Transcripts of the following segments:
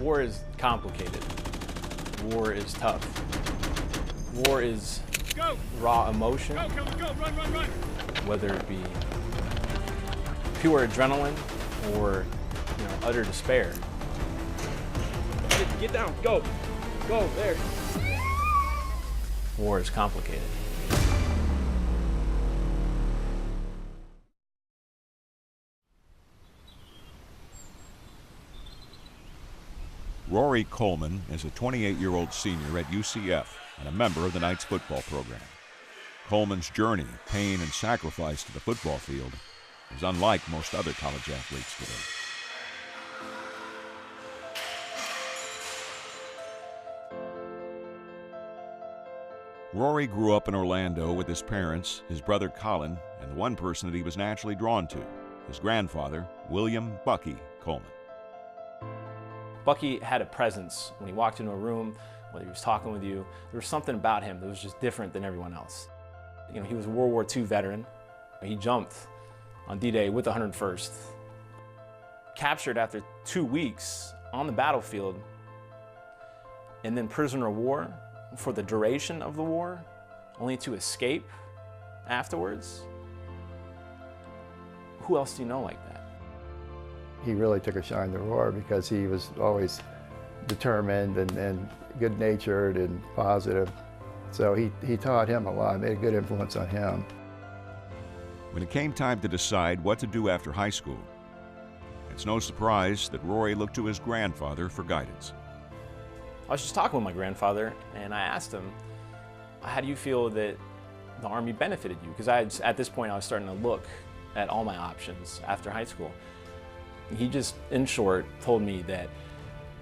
War is complicated. War is tough. War is raw emotion. Go, run, run, run. Whether it be pure adrenaline or utter despair. Get down, go, there. War is complicated. Rory Coleman is a 28-year-old senior at UCF and a member of the Knights football program. Coleman's journey, pain, and sacrifice to the football field is unlike most other college athletes today. Rory grew up in Orlando with his parents, his brother Colin, and the one person that he was naturally drawn to, his grandfather, William "Bucky" Coleman. Bucky had a presence when he walked into a room, whether he was talking with you. There was something about him that was just different than everyone else. He was a World War II veteran. He jumped on D-Day with the 101st. Captured after 2 weeks on the battlefield, and then prisoner of war for the duration of the war, only to escape afterwards. Who else do you know like that? He really took a shine to Rory because he was always determined and good-natured and positive. So he taught him a lot, made a good influence on him. When it came time to decide what to do after high school, it's no surprise that Rory looked to his grandfather for guidance. I was just talking with my grandfather, and I asked him, how do you feel that the Army benefited you? Because at this point I was starting to look at all my options after high school. He just, in short, told me that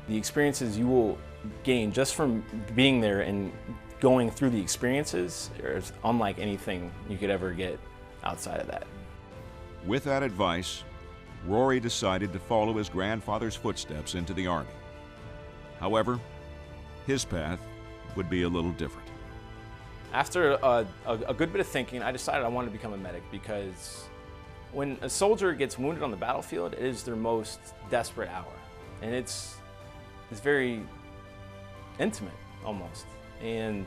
the experiences you will gain just from being there and going through the experiences is unlike anything you could ever get outside of that. With that advice, Rory decided to follow his grandfather's footsteps into the Army. However, his path would be a little different. After a good bit of thinking, I decided I wanted to become a medic because when a soldier gets wounded on the battlefield, it is their most desperate hour. And it's very intimate, almost. And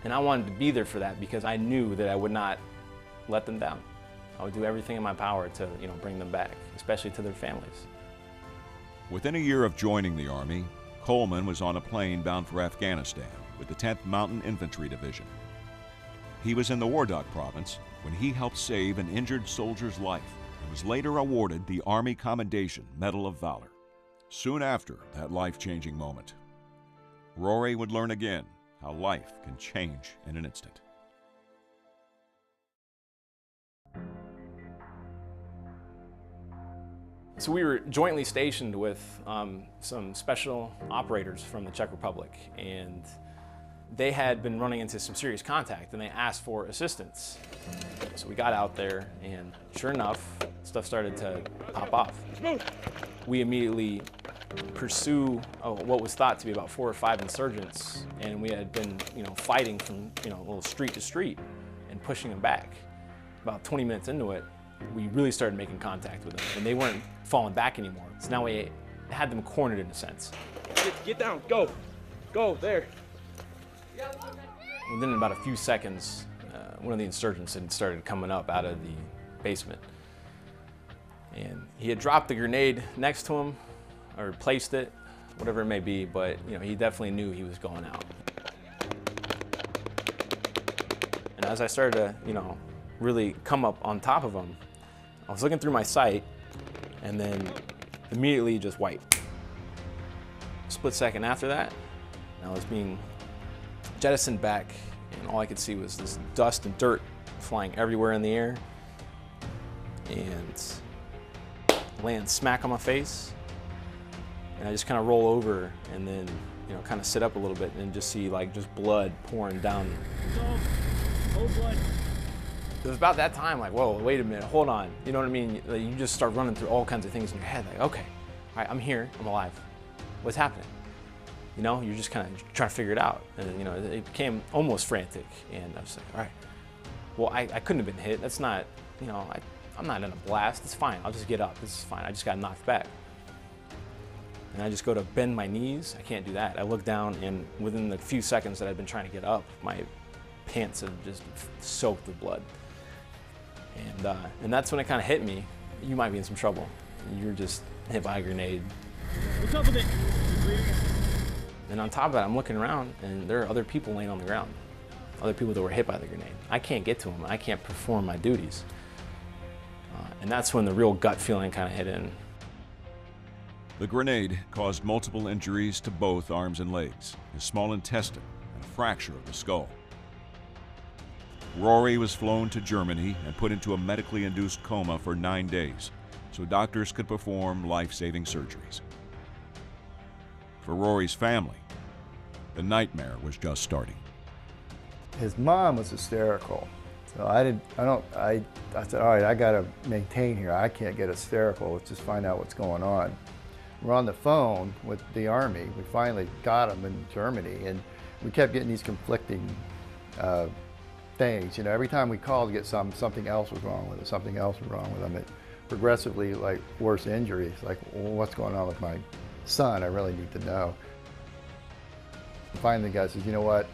I wanted to be there for that because I knew that I would not let them down. I would do everything in my power to bring them back, especially to their families. Within a year of joining the Army, Coleman was on a plane bound for Afghanistan with the 10th Mountain Infantry Division. He was in the Wardak province when he helped save an injured soldier's life and was later awarded the Army Commendation Medal of Valor. Soon after that life-changing moment, Rory would learn again how life can change in an instant. So we were jointly stationed with some special operators from the Czech Republic, and they had been running into some serious contact and they asked for assistance. So we got out there and sure enough, stuff started to pop off. We immediately pursue what was thought to be about 4 or 5 insurgents, and we had been fighting from a little street to street and pushing them back. About 20 minutes into it, we really started making contact with them, and they weren't falling back anymore. So now we had them cornered in a sense. Get down, go, there. Within about a few seconds, one of the insurgents had started coming up out of the basement. And he had dropped the grenade next to him, or placed it, whatever it may be, but he definitely knew he was going out. And as I started to, really come up on top of him, I was looking through my sight, and then immediately just wiped. Split second after that, I was being jettisoned back, and all I could see was this dust and dirt flying everywhere in the air, and land smack on my face. And I just kind of roll over and then, kind of sit up a little bit and just see just blood pouring down. Cold blood. It was about that time, whoa, wait a minute, hold on. You know what I mean? You just start running through all kinds of things in your head, okay, all right, I'm here, I'm alive. What's happening? You're just kind of trying to figure it out. And it became almost frantic. And I was like, all right, well, I couldn't have been hit. That's not, I'm not in a blast. It's fine, I'll just get up, this is fine. I just got knocked back. and I just go to bend my knees. I can't do that. I look down, and within the few seconds that I've been trying to get up, my pants have just soaked with blood. And that's when it kind of hit me. You might be in some trouble. You're just hit by a grenade. What's up with it? And on top of that, I'm looking around, and there are other people laying on the ground. Other people that were hit by the grenade. I can't get to them. I can't perform my duties. And that's when the real gut feeling kind of hit in. The grenade caused multiple injuries to both arms and legs, his small intestine, and a fracture of the skull. Rory was flown to Germany and put into a medically induced coma for 9 days, so doctors could perform life-saving surgeries. For Rory's family, the nightmare was just starting. His mom was hysterical. So I said, all right, I gotta maintain here. I can't get hysterical. Let's just find out what's going on. We're on the phone with the Army. We finally got him in Germany, and we kept getting these conflicting things. You know, every time we called to get something else was wrong with him, something else was wrong with him. It progressively, like, worse injuries. Like, well, what's going on with my son? I really need to know. And finally, the guy says, you know what?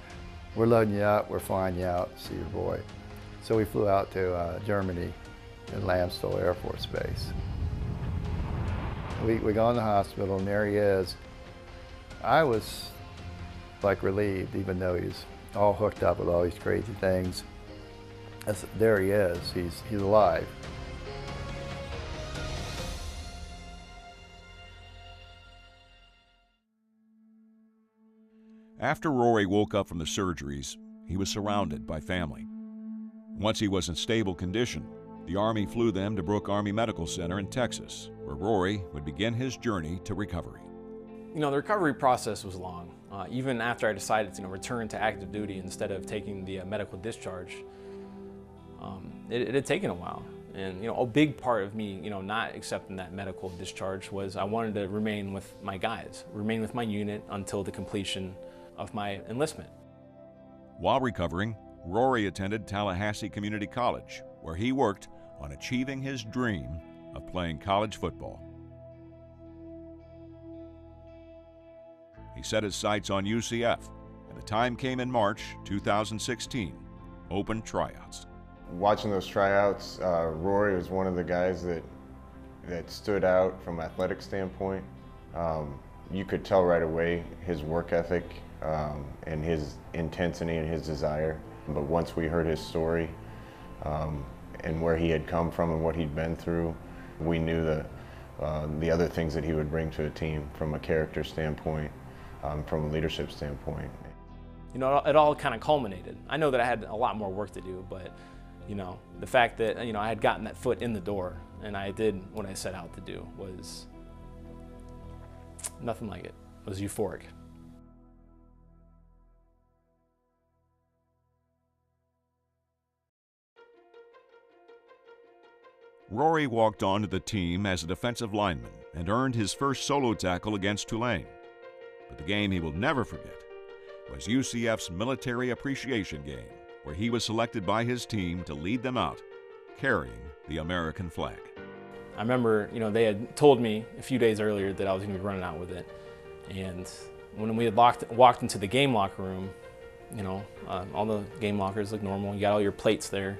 We're loading you up, we're flying you out, see your boy. So we flew out to Germany in Landstuhl Air Force Base. We go in the hospital, and there he is. I was like relieved, even though he's all hooked up with all these crazy things. There he is, he's alive. After Rory woke up from the surgeries, he was surrounded by family. Once he was in stable condition, the Army flew them to Brooke Army Medical Center in Texas, where Rory would begin his journey to recovery. You know, the recovery process was long. Even after I decided to return to active duty instead of taking the medical discharge, it had taken a while. And a big part of me, not accepting that medical discharge was I wanted to remain with my guys, remain with my unit until the completion of my enlistment. While recovering, Rory attended Tallahassee Community College, where he worked on achieving his dream of playing college football. He set his sights on UCF, and the time came in March 2016, open tryouts. Watching those tryouts, Rory was one of the guys that stood out from an athletic standpoint. You could tell right away his work ethic and his intensity and his desire. But once we heard his story and where he had come from and what he'd been through, we knew that the other things that he would bring to a team from a character standpoint, from a leadership standpoint. It all kind of culminated. I know that I had a lot more work to do, but the fact that I had gotten that foot in the door and I did what I set out to do was nothing like it. It was euphoric. Rory walked onto the team as a defensive lineman and earned his first solo tackle against Tulane. But the game he will never forget was UCF's Military Appreciation Game, where he was selected by his team to lead them out, carrying the American flag. I remember, they had told me a few days earlier that I was going to be running out with it. And when we had walked into the game locker room, all the game lockers look normal. You got all your plates there.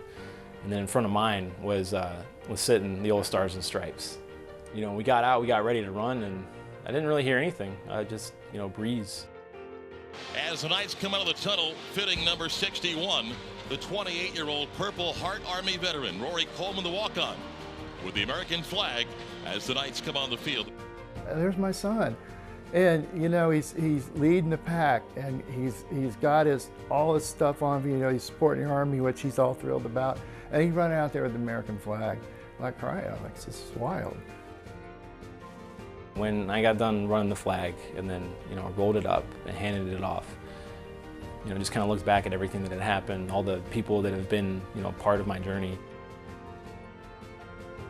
And then in front of mine was sitting the old Stars and Stripes. We got out, we got ready to run, and I didn't really hear anything. Just, breeze. As the Knights come out of the tunnel, fitting number 61, the 28-year-old Purple Heart Army veteran, Rory Coleman, the walk-on, with the American flag as the Knights come on the field. There's my son. And he's leading the pack, and he's got all his stuff on. He's supporting the Army, which he's all thrilled about, and he's running out there with the American flag. I cried. I'm like, this is wild. When I got done running the flag, and then rolled it up and handed it off, just kind of looked back at everything that had happened, all the people that have been part of my journey.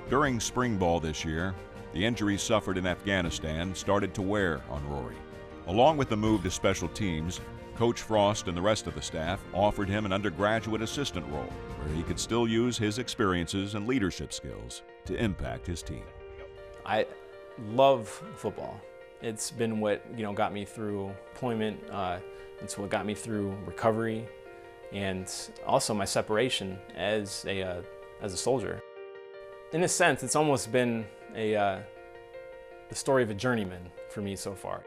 During spring ball this year, the injuries suffered in Afghanistan started to wear on Rory. Along with the move to special teams, Coach Frost and the rest of the staff offered him an undergraduate assistant role where he could still use his experiences and leadership skills to impact his team. I love football, It's been what got me through deployment. It's what got me through recovery, and also my separation as a soldier. In a sense, it's almost been the story of a journeyman for me so far.